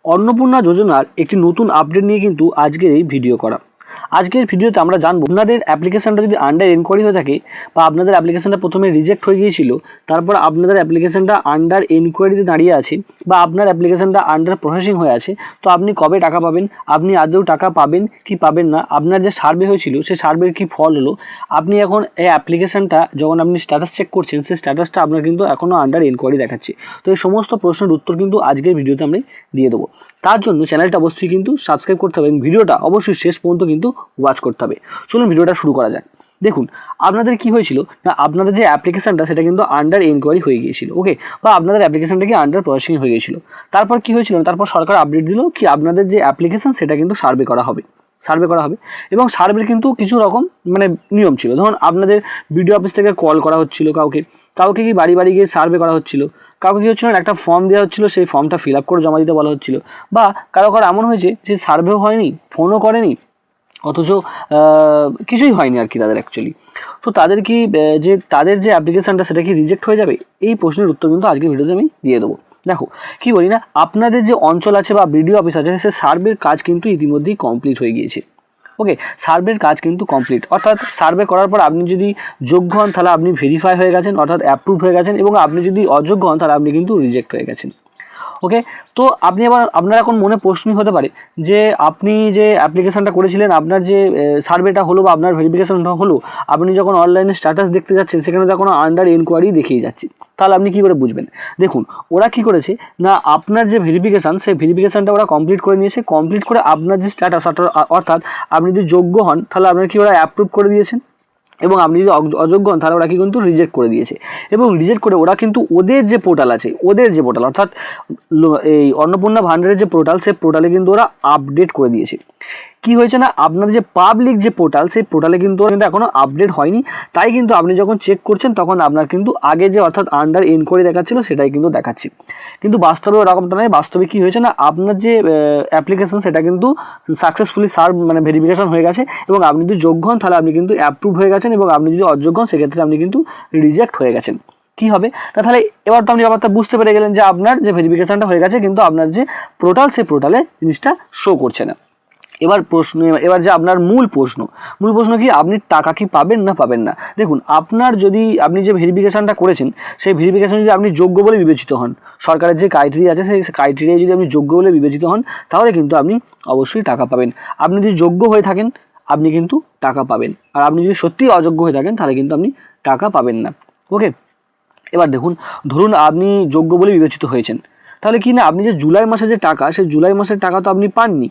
অন্নপূর্ণা যোজনার একটি নতুন আপডেট নিয়ে কিন্তু আজকের এই ভিডিও করা। আজকের ভিডিওতে আমরা জানবো আপনাদের অ্যাপ্লিকেশনটা যদি আন্ডার এনকোয়ারি হয়ে থাকে বা আপনাদের অ্যাপ্লিকেশনটা প্রথমে রিজেক্ট হয়ে গিয়েছিল, তারপর আপনাদের অ্যাপ্লিকেশনটা আন্ডার এনকোয়ারিতে দাঁড়িয়ে আছে বা আপনার অ্যাপ্লিকেশনটা আন্ডার প্রসেসিং হয়ে আছে, তো আপনি কবে টাকা পাবেন, আপনি আদৌ টাকা পাবেন কি পাবেন না, আপনার যে সার্ভে হয়েছিল সেই সার্ভের কি ফল হলো, আপনি এখন এই অ্যাপ্লিকেশনটা যখন আপনি স্ট্যাটাস চেক করছেন সেই স্ট্যাটাসটা আপনার কিন্তু এখনও আন্ডার এনকোয়ারি দেখাচ্ছে। তো এই সমস্ত প্রশ্নের উত্তর কিন্তু আজকের ভিডিওতে আমরা দিয়ে দেবো। তার জন্য চ্যানেলটা অবশ্যই কিন্তু সাবস্ক্রাইব করতে হবে এবং ভিডিওটা অবশ্যই শেষ পর্যন্ত কিন্তু ওয়াচ করতে হবে। চলুন ভিডিওটা শুরু করা যাক। দেখুন, আপনাদের কি হয়েছিল না, আপনাদের যে অ্যাপ্লিকেশনটা সেটা কিন্তু আন্ডার এনকোয়ারি হয়ে গিয়েছিল, ওকে, বা আপনাদের অ্যাপ্লিকেশনটা কি আন্ডার প্রসেসিং হয়ে গিয়েছিল। তারপর কি হয়েছিল, তারপর সরকার আপডেট দিল কি আপনাদের যে অ্যাপ্লিকেশন সেটা কিন্তু সার্ভে করা হবে এবং সার্ভের কিন্তু কিছু রকম নিয়ম ছিল। ধরুন আপনাদের বিডিও অফিস থেকে কল করা হচ্ছিল, কাউকে কি বাড়ি বাড়ি গিয়ে সার্ভে করা হচ্ছিল, কাউকে কি হচ্ছিল একটা ফর্ম দেওয়া হচ্ছিল, সেই ফর্মটা ফিল আপ করে জমা দিতে বলা হচ্ছিল, বা কারো এমন হয়েছে যে সার্ভেও হয়নি, ফোনও করেনি, অথচ কিছুই হয়নি আর কি তাদের অ্যাকচুয়ালি। তো তাদের কি যে তাদের যে অ্যাপ্লিকেশানটা সেটা কি রিজেক্ট হয়ে যাবে, এই প্রশ্নের উত্তর কিন্তু আজকের ভিডিওতে আমি দিয়ে দেবো। দেখো কি বলি না, আপনাদের যে অঞ্চল আছে বা বিডিও অফিস আছে সে সার্ভের কাজ কিন্তু ইতিমধ্যেই কমপ্লিট হয়ে গিয়েছে, ওকে, সার্ভের কাজ কিন্তু কমপ্লিট, অর্থাৎ সার্ভে করার পর আপনি যদি যোগ্য হন তাহলে আপনি ভেরিফাই হয়ে গেছেন, অর্থাৎ অ্যাপ্রুভ হয়ে গেছেন, এবং আপনি যদি অযোগ্য হন তাহলে আপনি কিন্তু রিজেক্ট হয়ে গেছেন, ওকে। তো আপনার এখন মনে প্রশ্নই হতে পারে যে আপনি যে অ্যাপ্লিকেশনটা করেছিলেন, আপনার যে সার্ভেটা হলো বা আপনার ভেরিফিকেশনটা হলো, আপনি যখন অনলাইনে স্ট্যাটাস দেখতে যাচ্ছেন সেখানে তো কোনো আন্ডার এনকোয়ারি দেখিয়ে যাচ্ছে, তাহলে আপনি কী করে বুঝবেন? দেখুন, ওরা কি করেছে না, আপনার যে ভেরিফিকেশান সেই ভেরিফিকেশানটা ওরা কমপ্লিট করে নিয়েছে, কমপ্লিট করে আপনার যে স্ট্যাটাস অর্থাৎ আপনি যদি যোগ্য হন তাহলে আপনার কি ওরা অ্যাপ্রুভ করে দিয়েছেন, এবং আপনি যদি অযোগ্য হন তাহলে ওরা কি কিন্তু রিজেক্ট করে দিয়েছে। এবং রিজেক্ট করে ওরা কিন্তু ওদের যে পোর্টাল আছে, অর্থাৎ এই অন্নপূর্ণা ভান্ডারের যে পোর্টাল, সেই পোর্টালে কিন্তু ওরা আপডেট করে দিয়েছে। কি হয়েছে না, আপনার যে পাবলিক যে পোর্টাল সেই পোর্টালে কিন্তু এখনও আপডেট হয়নি, তাই কিন্তু আপনি যখন চেক করছেন তখন আপনার কিন্তু আগে যে অর্থাৎ আন্ডার এনকোয়ারি দেখাচ্ছিল সেটাই কিন্তু দেখাচ্ছে। কিন্তু বাস্তবে ওরকমটা নয়, বাস্তবে কি হয়েছে না, আপনার যে অ্যাপ্লিকেশন সেটা কিন্তু সাকসেসফুলি ভেরিফিকেশন হয়ে গেছে, এবং আপনি যদি যোগ্য হন তাহলে আপনি কিন্তু অ্যাপ্রুভ হয়ে গেছেন, এবং আপনি যদি অযোগ্য হন সেক্ষেত্রে আপনি কিন্তু রিজেক্ট হয়ে গেছেন। কি হবে না, তাহলে এবার তো আপনি ব্যাপারটা বুঝতে পেরে গেলেন যে আপনার যে ভেরিফিকেশনটা হয়ে গেছে কিন্তু আপনার যে পোর্টাল সেই পোর্টালে জিনিসটা শো করছে না। এবার যে আপনার মূল প্রশ্ন কি, আপনি টাকা কি পাবেন না পাবেন না। দেখুন, আপনি যে ভেরিফিকেশনটা করেছেন সেই ভেরিফিকেশন যদি আপনি যোগ্য বলে বিবেচিত হন, সরকারের যে ক্রাইটেরিয়া আছে সেই ক্রাইটেরিয়ায় যদি আপনি যোগ্য বলে বিবেচিত হন তাহলে কিন্তু আপনি অবশ্যই টাকা পাবেন। আপনি যদি যোগ্য হয়ে থাকেন আপনি কিন্তু টাকা পাবেন, আর আপনি যদি সত্যিই অযোগ্য হয়ে থাকেন তাহলে কিন্তু আপনি টাকা পাবেন না, ওকে। এবার দেখুন, ধরুন আপনি যোগ্য বলে বিবেচিত হয়েছেন, তাহলে কি না, আপনি যে জুলাই মাসে যে টাকা, সেই জুলাই মাসের টাকা তো আপনি পাননি।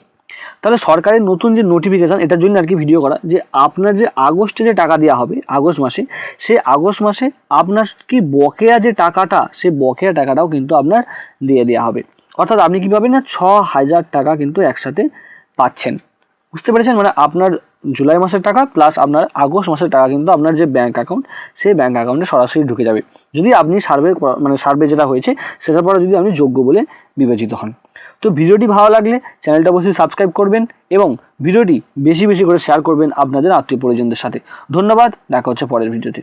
তাহলে সরকারের নতুন যে নোটিফিকেশান, এটার জন্য আর কি ভিডিও করা, যে আপনার যে আগস্টে যে টাকা দেওয়া হবে আগস্ট মাসে, সেই আগস্ট মাসে আপনার কি বকেয়া যে টাকাটা, সেই বকেয়া টাকাটাও কিন্তু আপনার দিয়ে দেওয়া হবে। অর্থাৎ আপনি কী পাবেন না, 6,000 টাকা কিন্তু একসাথে পাচ্ছেন। বুঝতে পেরেছেন? আপনার জুলাই মাসের টাকা প্লাস আপনার আগস্ট মাসের টাকা কিন্তু আপনার যে ব্যাঙ্ক অ্যাকাউন্ট, সেই ব্যাঙ্ক অ্যাকাউন্টে সরাসরি ঢুকে যাবে, যদি আপনি সার্ভে যেটা হয়েছে সেটার পরে যদি আপনি যোগ্য বলে বিবেচিত হন। তো ভিডিওটি ভালো লাগলে চ্যানেলটা অবশ্যই সাবস্ক্রাইব করবেন এবং ভিডিওটি বেশি বেশি করে শেয়ার করবেন আপনাদের আত্মীয় পরিজনদের সাথে। ধন্যবাদ, দেখা হচ্ছে পরের ভিডিওতে।